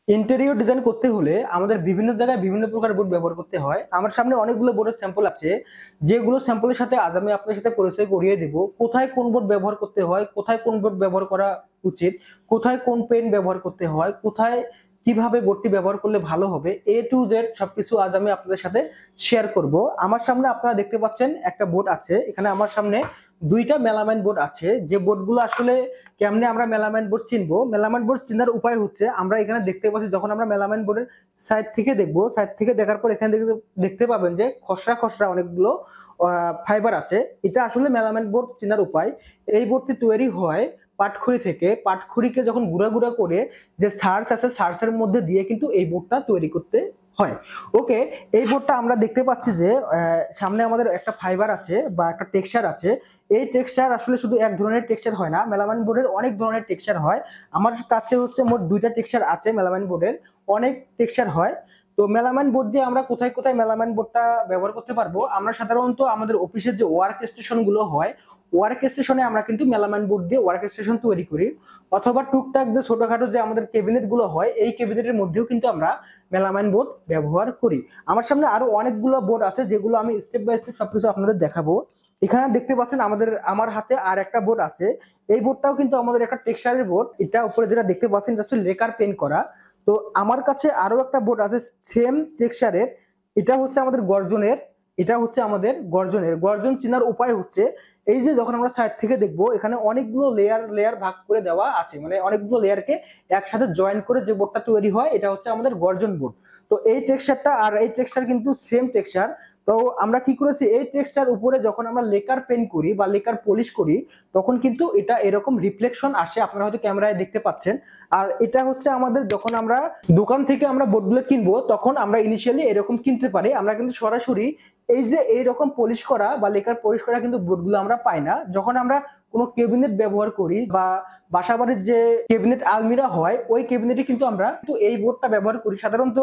Interior design করতে হলে আমাদের বিভিন্ন জায়গায় বিভিন্ন প্রকার বোর্ড ব্যবহার করতে হয়। আমার সামনে অনেকগুলো বোর্ডের স্যাম্পল আছে, যেগুলো স্যাম্পলের সাথে আজ আমি আপনার সাথে পরিচয় করিয়ে দেব। কোথায় কোন বোর্ড ব্যবহার করতে হয়, কোথায় কোন বোর্ড ব্যবহার করা উচিত, কোথায় কোন পেন ব্যবহার করতে হয়, কোথায় কিভাবে বোর্ডটি ব্যবহার করলে ভালো হবে, এ টু জেড সবকিছু আজ আমি আপনাদের সাথে শেয়ার করব। আমার সামনে আপনারা দেখতে পাচ্ছেন একটা বোর্ড আছে, এখানে আমার সামনে দুইটা মেলামাইন বোর্ড আছে। যে বোর্ডগুলো আসলে কেমনে আমরা মেলামাইন বোর্ড চিনবো, মেলামাইন বোর্ড চিনার উপায় হচ্ছে আমরা এখানে দেখতে পাচ্ছি, যখন আমরা মেলামাইন বোর্ডের সাইড থেকে দেখবো, সাইড থেকে দেখার পর এখানে দেখতে পাবেন যে খসড়া খসড়া অনেকগুলো ফাইবার আছে। এটা আসলে মেলামাইন বোর্ড চিনার উপায়। এই বোর্ডটি তৈরি হয় পাটখড়ি থেকে। পাটখড়িকে যখন গুঁড়া গুঁড়া করে যে সার্স আছে, সার্সের মধ্যে দিয়ে কিন্তু এই বোর্ডটা তৈরি করতে হয়। ওকে, এই বোর্ডটা আমরা দেখতে পাচ্ছি যে সামনে আমাদের একটা ফাইবার আছে বা একটা টেক্সচার আছে। এই টেক্সচার আসলে শুধু এক ধরনের টেক্সচার হয় না, মেলামাইন বোর্ডের অনেক ধরনের টেক্সচার হয়। আমার কাছে হচ্ছে মোট দুইটা টেক্সচার আছে, মেলামাইন বোর্ডের অনেক টেক্সচার হয়। তো মেলামাইন বোর্ড দিয়ে আমরা কোথায় কোথায় মেলামাইন বোর্ডটা ব্যবহার করতে পারবো, আমরা সাধারণত আমাদের অফিসের যে ওয়ার্ক স্টেশন গুলো হয়, ওয়ার্ক স্টেশনে আমরা কিন্তু মেলামাইন বোর্ড দিয়ে ওয়ার্ক স্টেশন তৈরি করি। অথবা টুকটাক যে ছোটখাটো যে আমাদের ক্যাবিনেট গুলো হয়, এই ক্যাবিনেটের মধ্যেও কিন্তু আমরা মেলামাইন বোর্ড ব্যবহার করি। আমার সামনে আরো অনেকগুলো বোর্ড আছে, যেগুলো আমি স্টেপ বাই স্টেপ সবকিছু আপনাদের দেখাবো। এখানে দেখতে পাচ্ছেন আমার হাতে আর একটা বোর্ড আছে। এই বোর্ডটাও কিন্তু আমাদের একটা টেক্সচারের বোর্ড। এটা উপরে যেটা দেখতে পাচ্ছেন এটা হচ্ছে লেকার পেন করা। তো আমার কাছে আরো একটা বোর্ড আছে সেম টেক্সচারের। এটা হচ্ছে আমাদের গর্জনের। এটা হচ্ছে আমাদের গর্জনের। গর্জন চেনার উপায় হচ্ছে এই যে যখন আমরা সাইড থেকে দেখবো, এখানে অনেকগুলো লেয়ার লেয়ার ভাগ করে দেওয়া আছে, মানে অনেকগুলো লেয়ারকে একসাথে জয়েন করে যে বোর্ডটা তৈরি হয়, এটা হচ্ছে আমাদের গর্জন বোর্ড। তো এই টেক্সচারটা আর এই টেক্সচার কিন্তু সেম টেক্সচার। তো আমরা কি করেছি, এই টেক্সচার উপরে যখন আমরা লেকার পেন করি বা লেকার পলিশ করি, তখন কিন্তু এটা এরকম রিফ্লেকশন আসে, আপনারা হয়তো ক্যামেরায় দেখতে পাচ্ছেন। আর এটা হচ্ছে আমাদের যখন আমরা দোকান থেকে আমরা বোর্ডগুলো কিনবো, তখন আমরা ইনিশিয়ালি এরকম কিনতে পারি। আমরা কিন্তু সরাসরি এই যে এইরকম পলিশ করা বা লেকার পলিশ করা কিন্তু বোর্ডগুলো আমরা পাই না। যখন আমরা কোনো ক্যাবিনেট ব্যবহার করি বা বাসাবাড়ির যে ক্যাবিনেট আলমিরা হয়, ওই ক্যাবিনেটে কিন্তু আমরা এই বোর্ডটা ব্যবহার করি। সাধারণত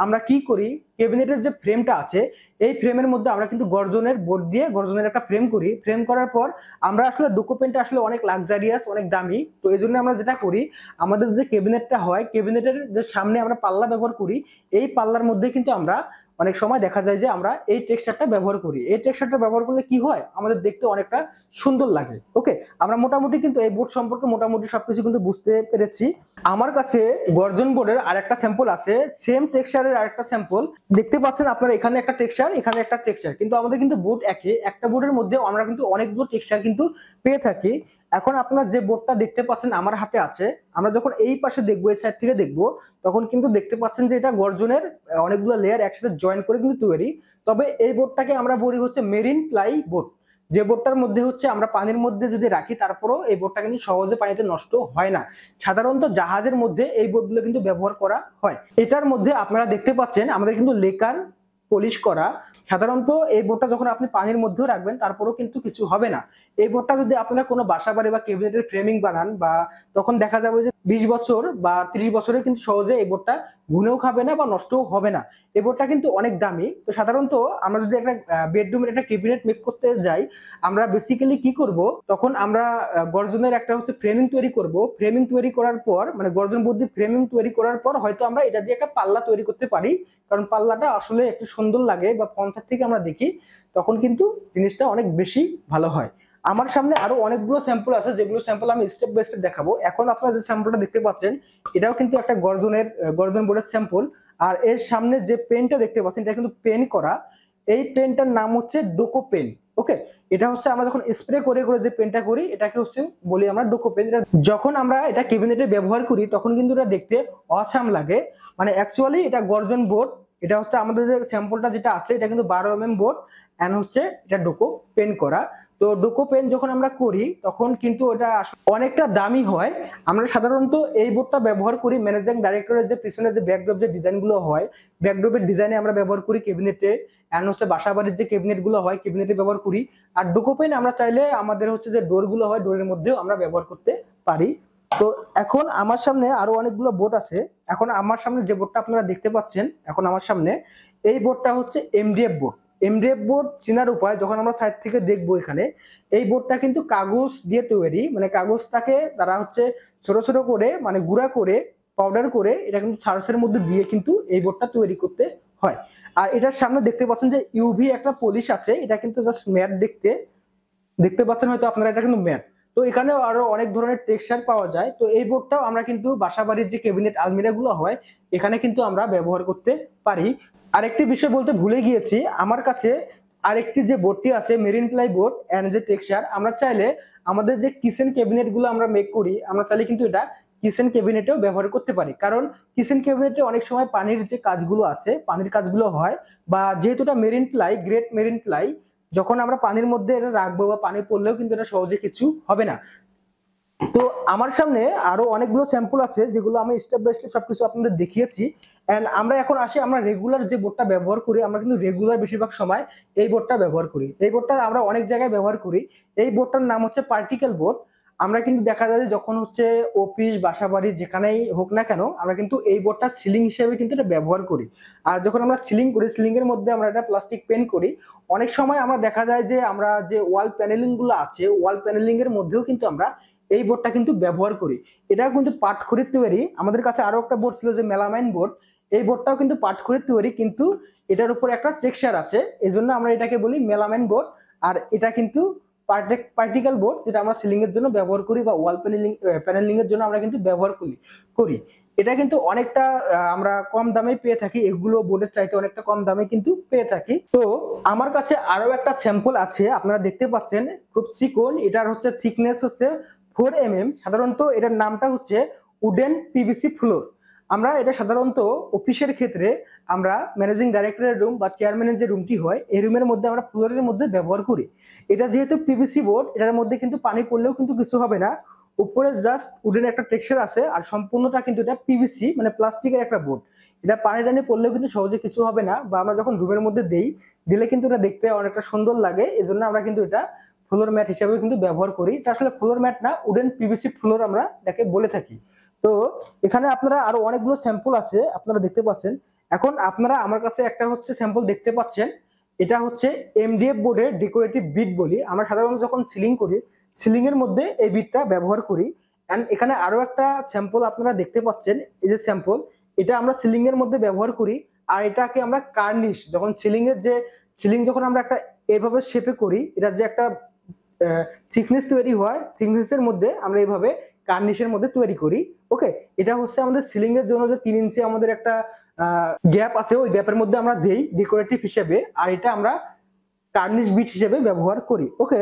আমরা কি করি, ক্যাবিনেটের যে ফ্রেমটা আছে, এই ফ্রেমের মধ্যে আমরা কিন্তু গর্জনের বোর্ড দিয়ে গর্জনের একটা ফ্রেম করি। ফ্রেম করার পর আমরা আসলে ডকুমেন্টটা আসলে অনেক লাক্সারিয়াস, অনেক দামি। তো এই জন্য আমরা যেটা করি, আমাদের যে ক্যাবিনেটটা হয়, ক্যাবিনেটের যে সামনে আমরা পাল্লা ব্যবহার করি, এই পাল্লার মধ্যে কিন্তু আমরা অনেক সময় দেখা যায় যে আমরা এই টেক্সচারটা ব্যবহার করি। এই টেক্সচারটা ব্যবহার করলে কি হয়, আমাদের দেখতে অনেকটা সুন্দর লাগে। ওকে, আমরা মোটামুটি কিন্তু এই বোর্ড সম্পর্কে মোটামুটি সবকিছু কিন্তু বুঝতে পেরেছি। আমার কাছে গর্জন বোর্ডের আরেকটা স্যাম্পল আছে, সেম টেক্সচারের আরেকটা স্যাম্পল দেখতে পাচ্ছেন আপনারা। এখানে একটা টেক্সচার, এখানে একটা টেক্সচার, কিন্তু আমাদের কিন্তু বোর্ড একই। একটা বোর্ডের মধ্যে আমরা কিন্তু অনেকগুলো টেক্সচার কিন্তু পেয়ে থাকি। এখন আপনারা যে বোর্ডটা দেখতে পাচ্ছেন আমার হাতে আছে, আমরা যখন এই পাশে দেখবো, এই সাইড থেকে দেখবো, তখন কিন্তু দেখতে পাচ্ছেন যে এটা গর্জনের অনেকগুলো লেয়ার একসাথে জয়েন করে কিন্তু তৈরি। তবে এই বোর্ডটাকে আমরা বলি হচ্ছে মেরিন প্লাই বোর্ড। যে বোর্ডটার মধ্যে হচ্ছে আমরা পানির মধ্যে যদি রাখি, তারপরেও এই বোর্ডটা কিন্তু সহজে পানিতে নষ্ট হয় না। সাধারণত জাহাজের মধ্যে এই বোর্ডগুলো কিন্তু ব্যবহার করা হয়। এটার মধ্যে আপনারা দেখতে পাচ্ছেন আমাদের কিন্তু লেকার পলিশ করা। সাধারণত এই বোর্ডটা যখন আপনি পানির মধ্যেও রাখবেন, তারপরেও কিন্তু কিছু হবে না। এই বোর্ডটা যদি আপনারা কোনো বাসা বাড়ি বা ক্যাবিনেটের ফ্রেমিং বানান, বা তখন দেখা যাবে যে 20 বছর বা 30 বছরে কিন্তু সহজে এই বোর্ডটা ঘুনেও খাবে না বা নষ্টও হবে না। এই বোর্ডটা কিন্তু অনেক দামি। তো সাধারণত আমরা যদি একটা বেডরুমের একটা ক্যাবিনেট মেক করতে যাই, আমরা বেসিক্যালি কি করব, তখন আমরা গর্জনের একটা হচ্ছে ফ্রেমিং তৈরি করব। ফ্রেমিং তৈরি করার পর, মানে গর্জন বুদ্ধি ফ্রেমিং তৈরি করার পর হয়তো আমরা এটা দিয়ে একটা পাল্লা তৈরি করতে পারি, কারণ পাল্লাটা আসলে একটু সুন্দর লাগে বা পঞ্চায়েত থেকে আমরা দেখি, তখন কিন্তু জিনিসটা অনেক বেশি ভালো হয়। আমার সামনে আরো অনেকগুলো স্যাম্পল আছে, যেগুলো স্যাম্পল আমি স্টেপ বাই স্টেপ দেখাবো। এখন আপনারা যে স্যাম্পলটা দেখতে পাচ্ছেন, এটাও কিন্তু একটা গর্জন বোর্ডের স্যাম্পল। আর এর সামনে যে পেনটা দেখতে পাচ্ছেন, এটা কিন্তু পেন করা। এই পেনটার নাম হচ্ছে ডোকো পেন। ওকে, এটা হচ্ছে আমরা যখন স্প্রে করে করে যে পেনটা করি, এটাকে হচ্ছে বলি আমরা ডোকো পেন। যখন আমরা এটা ক্যাবিনেটে ব্যবহার করি, তখন কিন্তু এটা দেখতে অসাম লাগে। মানে অ্যাকচুয়ালি এটা গর্জন বোর্ড। এটা হচ্ছে আমাদের যে স্যাম্পলটা যেটা আছে, এটা কিন্তু 12 mm বোর্ড, এন্ড হচ্ছে এটা ডোকো পেন করা। তো ডোকো পেন যখন আমরা করি, তখন কিন্তু এটা অনেকটা দামি হয়। আমরা সাধারণত এই বোর্ডটা ব্যবহার করি ম্যানেজিং ডাইরেক্টরের যে পিছনে যে ব্যাকড্রপ যে ডিজাইনগুলো হয়, ব্যাকড্রপের ডিজাইনে আমরা ব্যবহার করি ক্যাবিনেটে, এন্ড হচ্ছে বাসাবাড়ির যে ক্যাবিনেটগুলো হয়, ক্যাবিনেটে ব্যবহার করি। আর ডোকো পেন আমরা চাইলে আমাদের হচ্ছে যে ডোরগুলো হয়, ডোরের মধ্যেও আমরা ব্যবহার করতে পারি। তো এখন আমার সামনে আরো অনেকগুলো বোর্ড আছে। এখন আমার সামনে যে বোর্ডটা আপনারা দেখতে পাচ্ছেন, এখন আমার সামনে এই বোর্ডটা হচ্ছে এমডিএফ বোর্ড। এমডিএফ বোর্ড চেনার উপায়, যখন আমরা সাইড থেকে দেখবো, এখানে এই বোর্ডটা কিন্তু কাগজ দিয়ে তৈরি। মানে কাগজটাকে তারা হচ্ছে ছোট ছোট করে, মানে গুঁড়া করে পাউডার করে এটা কিন্তু সার্সের মধ্যে দিয়ে কিন্তু এই বোর্ডটা তৈরি করতে হয়। আর এটার সামনে দেখতে পাচ্ছেন যে ইউভি একটা পলিশ আছে, এটা কিন্তু জাস্ট ম্যাট দেখতে পাচ্ছেন হয়তো আপনারা, এটা কিন্তু ম্যাট। তো এখানেও আরো অনেক ধরনের টেক্সচার পাওয়া যায়। তো এই বোর্ডটাও আমরা কিন্তু বাসাবাড়ির যে ক্যাবিনেট আলমিরা গুলো হয় এখানে কিন্তু আমরা ব্যবহার করতে পারি। আরেকটি বিষয় বলতে ভুলে গিয়েছি, আমার কাছে আরেকটি যে বোর্ডটি আছে মেরিন প্লাই বোর্ড এন্ড যে টেক্সচার, আমরা চাইলে আমাদের যে কিচেন ক্যাবিনেট গুলো আমরা মেক করি, আমরা চাইলে কিন্তু এটা কিচেন ক্যাবিনেটেও ব্যবহার করতে পারি। কারণ কিচেন ক্যাবিনেটে অনেক সময় পানির যে কাজগুলো আছে, পানির কাজগুলো হয়, বা যেহেতু এটা marine ply, great marine ply, যখন আমরা পানির মধ্যে এটা রাখবো বা পানি পড়লেও কিন্তু এটা সহজে কিছু হবে না। তো আমার সামনে আরো অনেকগুলো স্যাম্পল আছে যেগুলো আমি স্টেপ বাই স্টেপ সবকিছু আপনাদের দেখিয়েছি। এন্ড আমরা এখন আসি, আমরা রেগুলার যে বোর্ডটা ব্যবহার করি, আমরা কিন্তু রেগুলার বেশিরভাগ সময় এই বোর্ডটা ব্যবহার করি। এই বোর্ডটা আমরা অনেক জায়গায় ব্যবহার করি। এই বোর্ডটার নাম হচ্ছে পার্টিকেল বোর্ড। আমরা কিন্তু দেখা যায় যে যখন হচ্ছে অফিস বাসা বাড়ি যেখানেই হোক না কেন, আমরা কিন্তু এই বোর্ডটা সিলিং হিসেবে কিন্তু এটা ব্যবহার করি। আর যখন আমরা সিলিং করি, সিলিং এর মধ্যে আমরা এটা প্লাস্টিক পেন্ট করি। অনেক সময় আমরা দেখা যায় যে আমরা যে ওয়াল প্যানেলিং গুলো আছে, ওয়াল প্যানেলিং এর মধ্যেও কিন্তু আমরা এই বোর্ডটা কিন্তু ব্যবহার করি। এটাও কিন্তু পাটখড়ির তৈরি। আমাদের কাছে আরো একটা বোর্ড ছিল যে মেলামাইন বোর্ড, এই বোর্ডটাও কিন্তু পাটখড়ির তৈরি, কিন্তু এটার উপর একটা টেক্সচার আছে, এই জন্য আমরা এটাকে বলি মেলামাইন বোর্ড। আর এটা কিন্তু পার্টিকেল বোর্ড, যেটা আমরা সিলিং এর জন্য ব্যবহার করি বা ওয়াল প্যানেলিং এর জন্য আমরা কিন্তু ব্যবহার করি। এটা কিন্তু অনেকটা আমরা কম দামে পেয়ে থাকি, এগুলো বোর্ডের চাইতে অনেকটা কম দামে কিন্তু পেয়ে থাকি। তো আমার কাছে আরো একটা স্যাম্পল আছে, আপনারা দেখতে পাচ্ছেন খুব চিকন, এটার হচ্ছে থিকনেস হচ্ছে 4 mm। সাধারণত এটার নামটা হচ্ছে উডেন পিভিসি ফ্লোর। আমরা এটা সাধারণত অফিসের ক্ষেত্রে আমরা ম্যানেজিং ডাইরেক্টরের রুম বা চেয়ারম্যানের যে রুমটি হয় এই রুমের মধ্যে আমরা ফ্লোরের মধ্যে ব্যবহার করি। এটা যেহেতু পিভিসি বোর্ড, এটার মধ্যে কিন্তু পানি পড়লেও কিন্তু কিছু হবে না, উপরে জাস্ট উডেন একটা টেক্সচার আছে, আর সম্পূর্ণটা কিন্তু এটা পিভিসি মানে প্লাস্টিকের একটা বোর্ড। এটা পানি টানি পড়লেও কিন্তু সহজে কিছু হবে না, বা আমরা যখন রুমের মধ্যে দিলে কিন্তু এটা দেখতে অনেকটা সুন্দর লাগে, এজন্য আমরা কিন্তু এটা ফ্লোর ম্যাট হিসেবে কিন্তু ব্যবহার করি। এটা আসলে ফ্লোর ম্যাট না, উডেন পিভিসি ফ্লোর আমরা এটাকে বলে থাকি। তো এখানে আপনারা আরো অনেকগুলো স্যাম্পল আছে আপনারা দেখতে পাচ্ছেন। এখন আপনারা আমার কাছে একটা হচ্ছে স্যাম্পল দেখতে পাচ্ছেন, এটা হচ্ছে এমডিএফ বোর্ডের ডেকোরেটিভ বিট বলি। আমরা সাধারণত যখন সিলিং করি, সিলিং এর মধ্যে এই বিটটা ব্যবহার করি। এন্ড এখানে আরো একটা স্যাম্পল আপনারা দেখতে পাচ্ছেন, এই যে স্যাম্পল, এটা আমরা সিলিং এর মধ্যে ব্যবহার করি। আর এটাকে আমরা কার্নিশ, যখন সিলিং যখন আমরা একটা এভাবে শেপে করি, এটা যে একটা থিকনেস তৈরি হয়, থিকনেসের মধ্যে আমরা এইভাবে কার্নিশের মধ্যে তৈরি করি। ওকে, এটা হচ্ছে আমাদের সিলিং এর জন্য যে 3 ইঞ্চি আমাদের একটা গ্যাপ আছে, ওই গ্যাপের মধ্যে আমরা দেই ডেকোরেটিভ হিসেবে, আর এটা আমরা কার্নিশ বিট হিসেবে ব্যবহার করি। ওকে,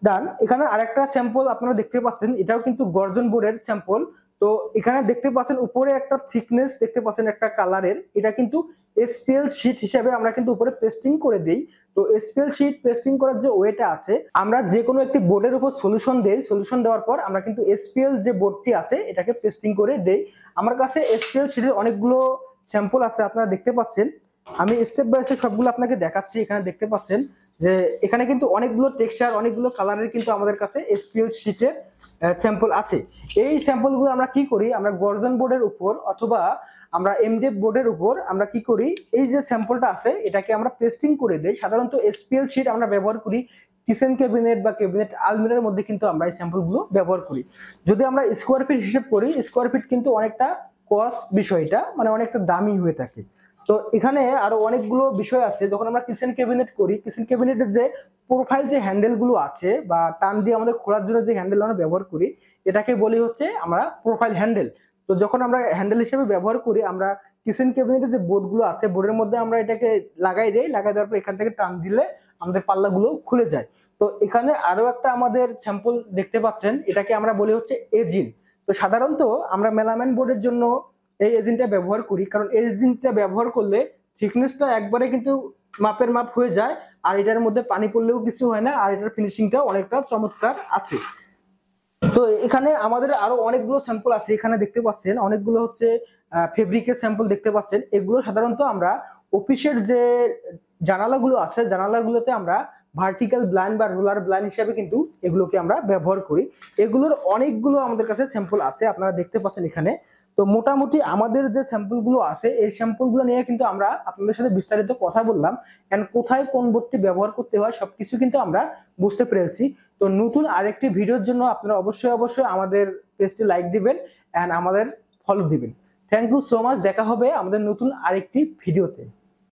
ডান। এখানে আরেকটা স্যাম্পল আপনারা দেখতে পাচ্ছেন, এটাও কিন্তু গর্জন বোর্ডের স্যাম্পল। তো এখানে দেখতে পাচ্ছেন উপরে একটা থিকনেস দেখতে পাচ্ছেন একটা কালারের, এটা কিন্তু এসপিএল শীট হিসেবে আমরা কিন্তু উপরে পেস্টিং করে দেই। তো এসপিএল শীট পেস্টিং করার যে ওয়েটা আছে, আমরা যে কোনো একটি বোর্ডের উপর সলিউশন দেই, সলিউশন দেওয়ার পর আমরা কিন্তু এসপিএল যে বোর্ডটি আছে এটাকে পেস্টিং করে দেই। আমার কাছে এসপিএল শীটের অনেকগুলো স্যাম্পল আছে আপনারা দেখতে পাচ্ছেন, আমি স্টেপ বাই স্টেপ সবগুলো আপনাকে দেখাচ্ছি। এখানে দেখতে পাচ্ছেন যে এখানে কিন্তু অনেকগুলো টেক্সচার, অনেকগুলো কালারের কিন্তু আমাদের কাছে এসপিএল শীটের স্যাম্পল আছে। এই স্যাম্পলগুলো আমরা কি করি, আমরা গর্জন বোর্ডের উপর অথবা আমরা এমডিএফ বোর্ডের উপর আমরা কি করি, এই যে স্যাম্পলটা আছে এটাকে আমরা পেস্টিং করে দেই। সাধারণত এসপিএল শীট আমরা ব্যবহার করি কিচেন ক্যাবিনেট বা ক্যাবিনেট আলমিরার মধ্যে কিন্তু আমরা এই স্যাম্পলগুলো ব্যবহার করি। যদি আমরা স্কোয়ার ফিট হিসেব করি, স্কোয়ার ফিট কিন্তু অনেকটা কস্ট বিষয়টা, মানে অনেকটা দামি হয়ে থাকে। তো এখানে আরো অনেকগুলো বিষয় আছে, যখন আমরা কিচেন ক্যাবিনেট করি, কিচেন ক্যাবিনেটের যে প্রোফাইল যে হ্যান্ডেল গুলো আছে বা টান দিয়ে আমাদের খোলার জন্য যে হ্যান্ডেল আমরা ব্যবহার করি, এটাকে বলি হচ্ছে আমরা প্রোফাইল হ্যান্ডেল। তো যখন আমরা হ্যান্ডেল হিসেবে ব্যবহার করি, আমরা কিচেন ক্যাবিনেটের যে বোর্ড গুলো আছে বোর্ডের মধ্যে আমরা এটাকে লাগাই দেই, লাগাই দেওয়ার পর এখান থেকে টান দিলে আমাদের পাল্লাগুলো খুলে যায়। তো এখানে আরো একটা আমাদের স্যাম্পল দেখতে পাচ্ছেন, এটাকে আমরা বলি হচ্ছে এজিন। তো সাধারণত আমরা মেলামাইন বোর্ডের জন্য এই এজেন্টটা ব্যবহার করি, কারণ এই এজেন্টটা ব্যবহার করলে থিকনেসটা একবারে কিন্তু মাপের মাপ হয়ে যায়, আর এটার মধ্যে পানি পড়লেও কিছু হয় না, আর এটার ফিনিশিংটা অনেকটা চমৎকার আছে। তো এখানে আমাদের আরো অনেকগুলো স্যাম্পল আছে, এখানে দেখতে পাচ্ছেন অনেকগুলো হচ্ছে ফেব্রিকের স্যাম্পল দেখতে পাচ্ছেন। এগুলো সাধারণত আমরা অফিসের যে জানালাগুলো আছে, জানালাগুলোতে আমরা ভার্টিক্যাল ব্লাইন্ড বা রোলার ব্লাইন্ড হিসেবে কিন্তু এগুলোকে আমরা ব্যবহার করি। এগুলোর অনেকগুলো আমাদের কাছে স্যাম্পল আছে আপনারা দেখতে পাচ্ছেন এখানে। তো মোটামুটি আমাদের যে স্যাম্পলগুলো আছে এই স্যাম্পলগুলো নিয়ে কিন্তু আমরা আপনাদের সাথে বিস্তারিত কথা বললাম, এন্ড কোথায় কোন বোর্ডটি ব্যবহার করতে হয় সবকিছু কিন্তু আমরা বুঝতে পেরেছি। তো নতুন আরেকটি ভিডিওর জন্য আপনারা অবশ্যই আমাদের পেজটি লাইক দিবেন এন্ড আমাদের ফলো দিবেন। থ্যাংক ইউ সো মাচ, দেখা হবে আমাদের নতুন আরেকটি ভিডিওতে।